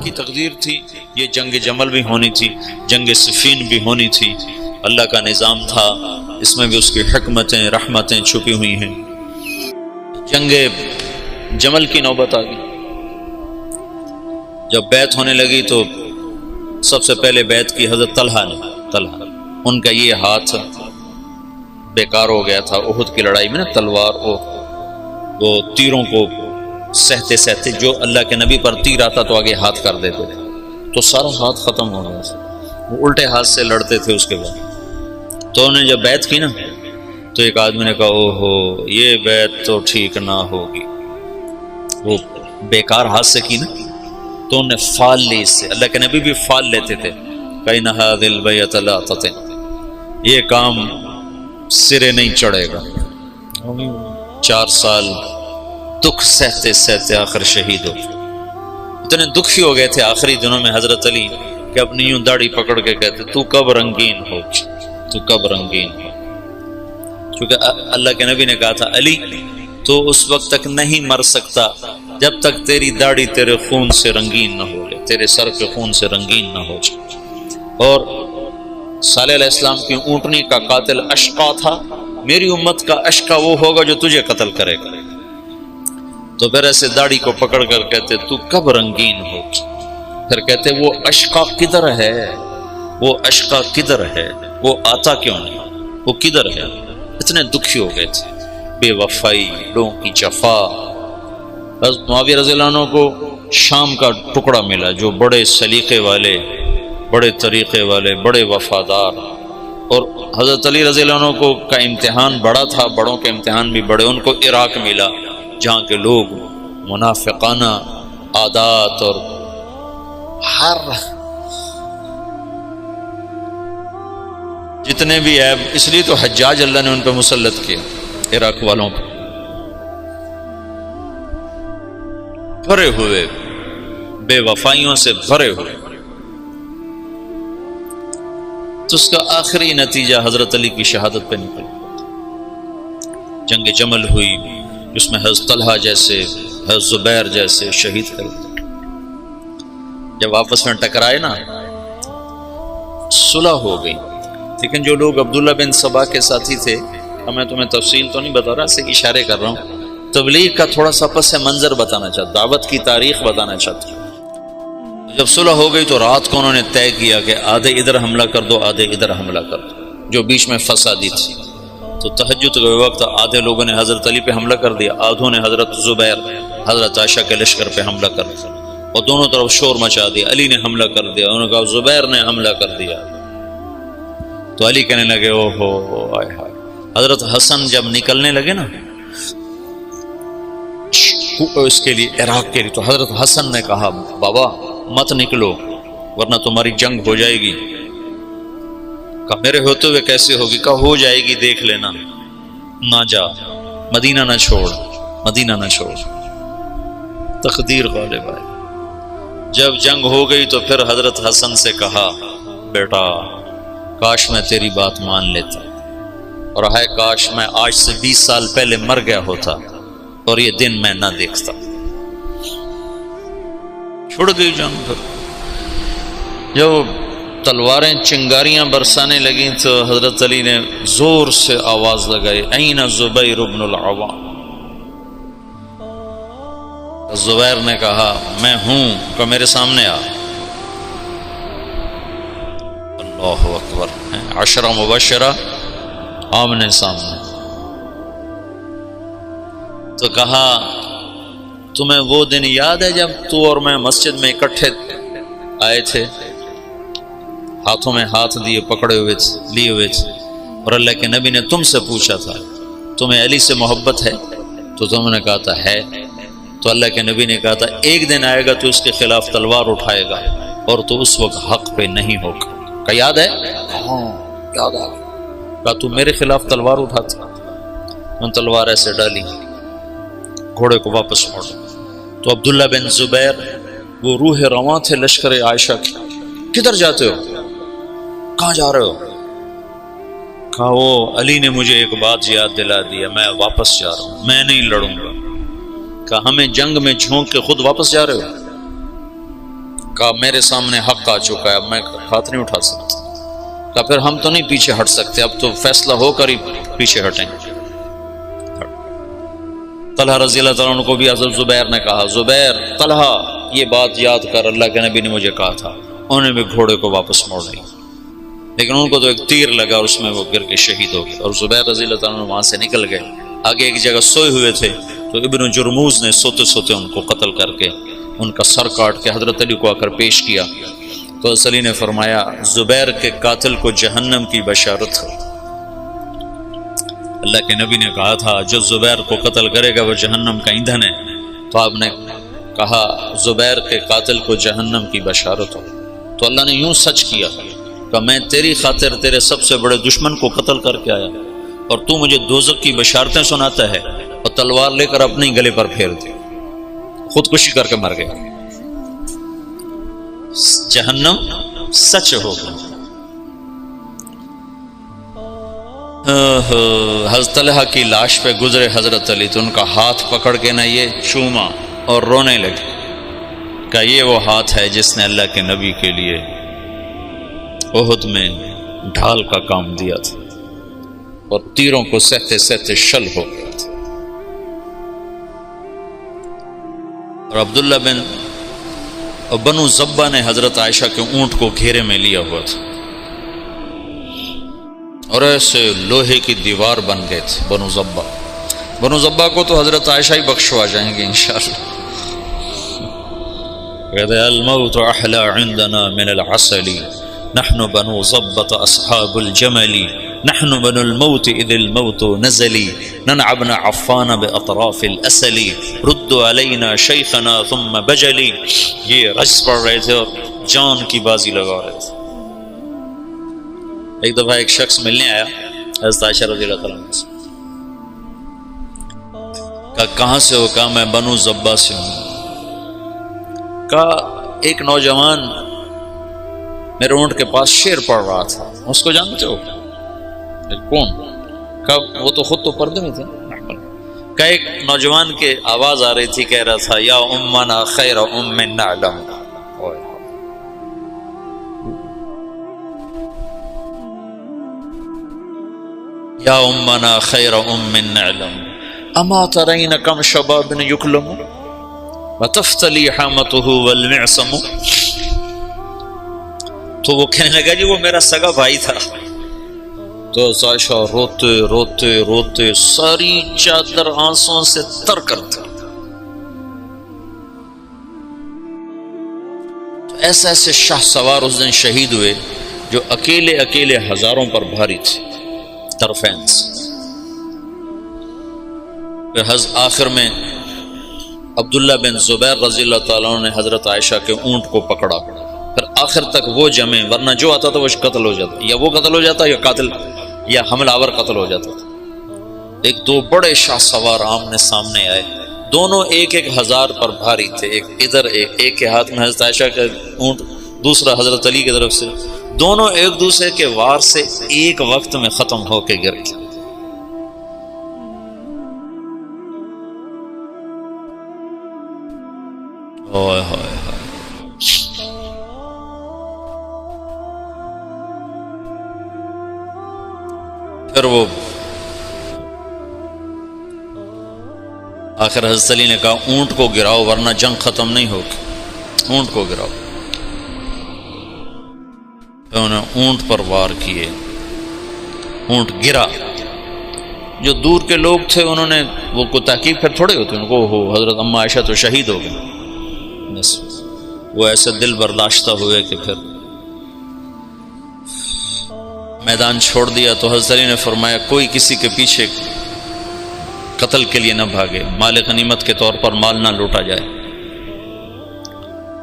کی تقدیر تھی، یہ جنگ جمل بھی ہونی تھی، جنگ صفین بھی ہونی تھی، اللہ کا نظام تھا، اس میں بھی اس کی حکمتیں رحمتیں چھپی ہوئی ہیں۔ جنگ جمل کی نوبت آ گئی، جب بیعت ہونے لگی تو سب سے پہلے بیعت کی حضرت طلحہ نے۔ ان کا یہ ہاتھ بیکار ہو گیا تھا احد کی لڑائی میں نا، تلوار وہ تیروں کو سہتے سہتے جو اللہ کے نبی پر تیر آتا تو آگے ہاتھ کر دیتے تھے، تو سارا ہاتھ ختم ہو گیا، وہ الٹے ہاتھ سے لڑتے تھے۔ اس کے بعد تو انہوں نے جب بیعت کی نا تو ایک آدمی نے کہا اوہو یہ بیعت تو ٹھیک نہ ہوگی، وہ بیکار ہاتھ سے کی نا، تو انہوں نے فال لی اس سے، اللہ کے نبی بھی فال لیتے تھے، کَإِنَّ هَذِهِ الْبَيْعَةَ لَا تَتِمُّ، یہ کام سرے نہیں چڑھے گا۔ 4 سال دکھ سہتے سہتے آخر شہید ہو، اتنے دکھی ہو گئے تھے آخری دنوں میں حضرت علی کہ اپنی یوں داڑھی پکڑ کے کہتے تو کب رنگین ہو، تو کب رنگین ہو، کیونکہ اللہ کے نبی نے کہا تھا علی تو اس وقت تک نہیں مر سکتا جب تک تیری داڑھی تیرے خون سے رنگین نہ ہو جائے، تیرے سر کے خون سے رنگین نہ ہو جائے۔ اور صالح علیہ السلام کی اونٹنی کا قاتل اشقا تھا، میری امت کا اشقا وہ ہوگا جو تجھے قتل کرے گا۔ تو پھر ایسے داڑھی کو پکڑ کر کہتے تو کب رنگین ہو، پھر کہتے وہ اشقا کدھر ہے، وہ اشقا کدھر ہے، وہ آتا کیوں نہیں، وہ کدھر ہے۔ اتنے دکھی ہو گئے تھے، بے وفائی، لوگوں کی جفا۔ حضرت معاویہ رضی اللہ عنہ کو شام کا ٹکڑا ملا جو بڑے سلیقے والے، بڑے طریقے والے، بڑے وفادار، اور حضرت علی رضی اللہ عنہ کو کا امتحان بڑا تھا، بڑوں کے امتحان بھی بڑے، ان کو عراق ملا جہاں کے لوگ منافقانہ عادات اور ہر جتنے بھی عیب، اس لیے تو حجاج اللہ نے ان پہ مسلط کیا، عراق والوں پہ بھرے ہوئے، بے وفائیوں سے بھرے ہوئے۔ تو اس کا آخری نتیجہ حضرت علی کی شہادت پہ نکل، جنگ جمل ہوئی جس میں حضرت طلحہ جیسے، حضرت زبیر جیسے شہید ہوئے۔ جب آپس میں ٹکرائے نا صلح ہو گئی، لیکن جو لوگ عبداللہ بن سبا کے ساتھی تھے، میں تمہیں تفصیل تو نہیں بتا رہا، سے اشارے کر رہا ہوں، تبلیغ کا تھوڑا سا پس منظر بتانا چاہتا، دعوت کی تاریخ بتانا چاہتا۔ جب صلح ہو گئی تو رات کو انہوں نے طے کیا کہ آدھے ادھر حملہ کر دو، آدھے ادھر حملہ کر دو، جو بیچ میں فسادی تھی۔ تو تہجد کے وقت آدھے لوگوں نے حضرت علی پہ حملہ کر دیا، آدھوں نے حضرت زبیر، حضرت عائشہ کے لشکر پہ حملہ کر دیا، اور دونوں طرف شور مچا دیا۔ علی نے حملہ کر دیا، انہوں نے کہا زبیر نے حملہ کر دیا۔ تو علی کہنے لگے او ہو آئے ہائے۔ حضرت حسن جب نکلنے لگے نا اس کے لیے، عراق کے لیے، تو حضرت حسن نے کہا بابا مت نکلو ورنہ تمہاری جنگ ہو جائے گی۔ کہا میرے ہوتے ہوئے کیسے ہوگی؟ کہا ہو جائے گی دیکھ لینا، نہ جا، مدینہ نہ چھوڑ، مدینہ نہ چھوڑ۔ تقدیر غالب آئی۔ جب جنگ ہو گئی تو پھر حضرت حسن سے کہا بیٹا کاش میں تیری بات مان لیتا، اور ہے کاش میں آج سے 20 سال پہلے مر گیا ہوتا اور یہ دن میں نہ دیکھتا۔ چھوڑ گئی جنگ۔ پھر جب تلواریں چنگاریاں برسانے لگیں تو حضرت علی نے زور سے آواز لگائی این زبیر بن العوام۔ زبیر نے کہا میں ہوں، کہ میرے سامنے آ۔ اللہ اکبر، 10 مبشرہ آمنے سامنے۔ تو کہا تمہیں وہ دن یاد ہے جب تو اور میں مسجد میں اکٹھے آئے تھے، ہاتھوں میں ہاتھ دیے پکڑے ہوئے لیے ہوئے تھے، اور اللہ کے نبی نے تم سے پوچھا تھا تمہیں علی سے محبت ہے؟ تو تم نے کہا تھا ہے۔ تو اللہ کے نبی نے کہا تھا ایک دن آئے گا تو اس کے خلاف تلوار اٹھائے گا اور تو اس وقت حق پہ نہیں ہوگا۔ کہا یاد ہے؟ ہاں یاد آ گیا۔ کہا تو میرے خلاف تلوار اٹھاتا؟ ان تلوار ایسے ڈالی، گھوڑے کو واپس موڑ۔ تو عبداللہ بن زبیر وہ روح رواں تھے لشکر عائشہ کی، کدھر جاتے ہو؟ کہاں جا رہے ہو؟ کہا وہ علی نے مجھے ایک بات یاد دلا دیا، میں واپس جا رہا ہوں، میں نہیں لڑوں گا۔ کہا ہمیں جنگ میں جھونک کے خود واپس جا رہے ہو؟ کہا میرے سامنے حق آ چکا ہے، اب میں ہاتھ نہیں اٹھا سکتا۔ کہا پھر ہم تو نہیں پیچھے ہٹ سکتے، اب تو فیصلہ ہو کر ہی پیچھے ہٹیں۔ طلحہ رضی اللہ تعالیٰ عنہ کو بھی حضرت زبیر نے کہا، زبیر طلحہ یہ بات یاد کر، اللہ کے نبی نے مجھے کہا تھا۔ انہوں نے بھی گھوڑے کو واپس موڑ لیا، لیکن ان کو تو ایک تیر لگا اور اس میں وہ گر کے شہید ہو گئے، اور زبیر رضی اللہ تعالیٰ عنہ وہاں سے نکل گئے۔ آگے ایک جگہ سوئے ہوئے تھے تو ابن جرموز نے سوتے سوتے ان کو قتل کر کے ان کا سر کاٹ کے حضرت علی کو آ کر پیش کیا، تو حضرت علی نے فرمایا زبیر کے قاتل کو جہنم کی بشارت ہے۔ اللہ کے نبی نے کہا تھا جو زبیر کو قتل کرے گا وہ جہنم کا ایندھن ہے، تو آپ نے کہا زبیر کے قاتل کو جہنم کی بشارت ہو، تو اللہ نے یوں سچ کیا کہ میں تیری خاطر تیرے سب سے بڑے دشمن کو قتل کر کے آیا اور تو مجھے دوزخ کی بشارتیں سناتا ہے، اور تلوار لے کر اپنے گلے پر پھیر دی، خودکشی کر کے مر گیا۔ جہنم سچ ہوگا۔ حضرت طلحہ کی لاش پہ گزرے حضرت علی تو ان کا ہاتھ پکڑ کے نہ یہ چوما اور رونے لگے کہ یہ وہ ہاتھ ہے جس نے اللہ کے نبی کے لیے احد میں ڈھال کا کام دیا تھا اور تیروں کو سہتے سہتے شل ہو گیا تھا۔ اور عبداللہ بنو زبہ نے حضرت عائشہ کے اونٹ کو گھیرے میں لیا ہوا تھا اور ایسے لوہے کی دیوار بن گئے تھے بنو زبہ کو تو حضرت عائشہ ہی بخشوا جائیں گے انشاءاللہ۔ کہتے ہیں الموت احلی عندنا من العسل نحن بنو زبۃ اصحاب الجمل نحن بنو الموت اذ الموت نزلی ننعبن عفان باطراف الاسل ردوا علینا شیخنا ثم بجلی۔ یہ رجز پڑھ رہے تھے اور جان کی بازی لگا رہے تھے۔ ایک دفعہ ایک شخص ملنے آیا حضرت عائشہ رضی اللہ تعالیٰ عنہ سے، کہا کہاں سے ہو؟ کہا میں بنو زبہ سے ہوں۔ کہا ایک نوجوان میرے اونٹ کے پاس شعر پڑھ رہا تھا، اس کو جانتے ہو؟ کون؟ کہا وہ تو خود تو پردے میں تھے۔ کہا ایک نوجوان کے آواز آ رہی تھی، کہہ رہا تھا یا امنا خیر ام نعلم، یا امنا خیر ام نعلم اما ترین کم شباب یکلم وتفتلی حامته والمعصم۔ تو وہ کہنے لگا جی وہ میرا سگا بھائی تھا۔ تو عائشہ روتے روتے روتے ساری چادر آنسوں سے تر کرتا۔ تو ایسے ایسے شاہ سوار اس دن شہید ہوئے جو اکیلے اکیلے ہزاروں پر بھاری تھے، طرفین سے۔ پھر آخر میں عبداللہ بن زبیر رضی اللہ تعالیٰ عنہ نے حضرت عائشہ کے اونٹ کو پکڑا، پھر آخر تک وہ جمے، ورنہ جو آتا تھا وہ قتل ہو جاتا، یا وہ قتل ہو جاتا یا قاتل یا حملہ آور قتل ہو جاتا تھا۔ ایک دو بڑے شاہ سوار آمنے سامنے آئے، دونوں ایک ایک ہزار پر بھاری تھے، ایک ادھر ایک کے ہاتھ میں حضرت عائشہ کا اونٹ، دوسرا حضرت علی کی طرف سے، دونوں ایک دوسرے کے وار سے ایک وقت میں ختم ہو کے گر گئے۔ اوئے ہوئے ہوئے۔ پھر وہ آخر حضرت علی نے کہا اونٹ کو گراؤ ورنہ جنگ ختم نہیں ہوگی، اونٹ کو گراؤ۔ انہوں نے اونٹ پر وار کیے، اونٹ گرا۔ جو دور کے لوگ تھے انہوں نے وہ کو تحقیق پھر تھوڑے ہوتے ان کو، ہو حضرت اما عائشہ تو شہید ہو گئی، بس وہ ایسے دل برداشتہ ہوئے کہ پھر میدان چھوڑ دیا۔ تو حضرت علی نے فرمایا کوئی کسی کے پیچھے قتل کے لیے نہ بھاگے، مال غنیمت کے طور پر مال نہ لوٹا جائے۔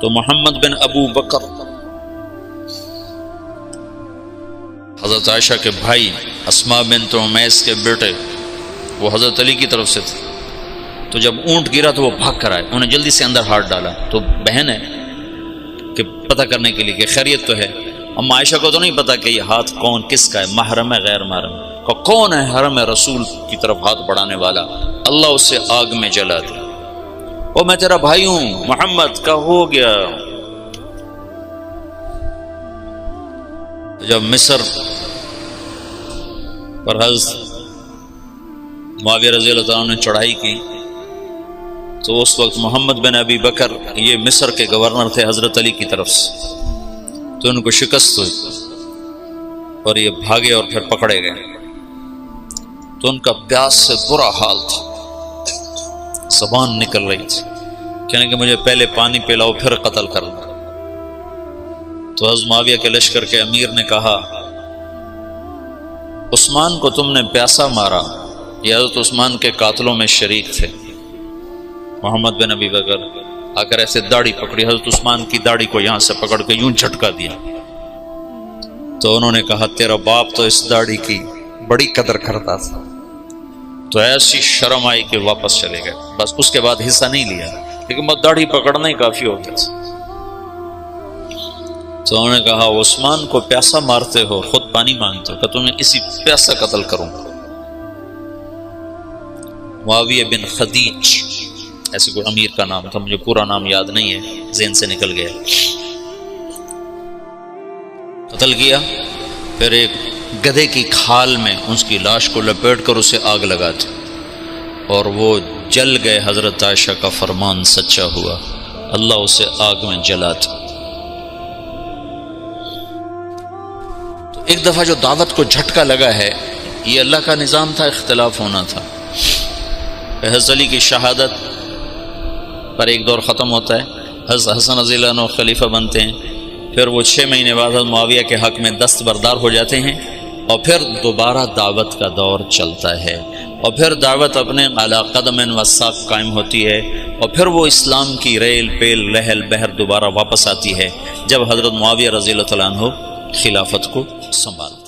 تو محمد بن ابو بکر حضرت عائشہ کے بھائی، اسماء بنت عمیس کے بیٹے، وہ حضرت علی کی طرف سے تھے۔ تو جب اونٹ گرا تو وہ بھاگ کر آئے، انہوں نے جلدی سے اندر ہاتھ ڈالا۔ تو بہن ہے کہ پتہ کرنے کے لیے کہ خیریت تو ہے۔ اما عائشہ کو تو نہیں پتا کہ یہ ہاتھ کون کس کا ہے، محرم ہے غیر محرم کا، کون ہے حرم رسول کی طرف ہاتھ بڑھانے والا، اللہ اسے آگ میں جلا دے۔ وہ میں تیرا بھائی ہوں محمد کا، ہو گیا جب مصر پر حضرت معاویہ رضی اللہ عنہ نے چڑھائی کی تو اس وقت محمد بن ابی بکر یہ مصر کے گورنر تھے حضرت علی کی طرف سے، تو ان کو شکست ہوئی اور یہ بھاگے اور پھر پکڑے گئے، تو ان کا پیاس سے برا حال تھا، زبان نکل رہی تھی، کہنے کہ مجھے پہلے پانی پلاؤ پھر قتل کرنا۔ تو حضرت معاویہ کے لشکر کے امیر نے کہا عثمان کو تم نے پیاسا مارا، یہ حضرت عثمان کے قاتلوں میں شریک تھے۔ محمد بن ابی بکر آ کر ایسے داڑھی پکڑی، حضرت عثمان کی داڑھی کو یہاں سے پکڑ کے یوں جھٹکا دیا، تو انہوں نے کہا تیرا باپ تو اس داڑھی کی بڑی قدر کرتا تھا۔ تو ایسی شرم آئی کہ واپس چلے گئے، بس اس کے بعد حصہ نہیں لیا، لیکن بس داڑھی پکڑنا ہی کافی ہو گیا تھا۔ تو انہوں نے کہا عثمان کو پیاسا مارتے ہو، خود پانی مانگتے ہو، کہ تمہیں اسی پیاسا قتل کروں۔ معاویہ بن خدیج ایسے کوئی امیر کا نام تھا، مجھے پورا نام یاد نہیں ہے، ذہن سے نکل گیا، قتل کیا۔ پھر ایک گدھے کی کھال میں اس کی لاش کو لپیٹ کر اسے آگ لگا دی اور وہ جل گئے۔ حضرت عائشہ کا فرمان سچا ہوا، اللہ اسے آگ میں جلا دیا۔ تو ایک دفعہ جو دعوت کو جھٹکا لگا ہے، یہ اللہ کا نظام تھا، اختلاف ہونا تھا۔ حضرت علی کی شہادت پر ایک دور ختم ہوتا ہے، حضرت حسن رضی اللہ عنہ خلیفہ بنتے ہیں، پھر وہ 6 مہینے بعد حضرت معاویہ کے حق میں دستبردار ہو جاتے ہیں، اور پھر دوبارہ دعوت کا دور چلتا ہے، اور پھر دعوت اپنے اعلیٰ قدم و ساق قائم ہوتی ہے، اور پھر وہ اسلام کی ریل پیل لہل بہر دوبارہ واپس آتی ہے جب حضرت معاویہ رضی اللہ عنہ خلافت کو سنبھالتے ہیں۔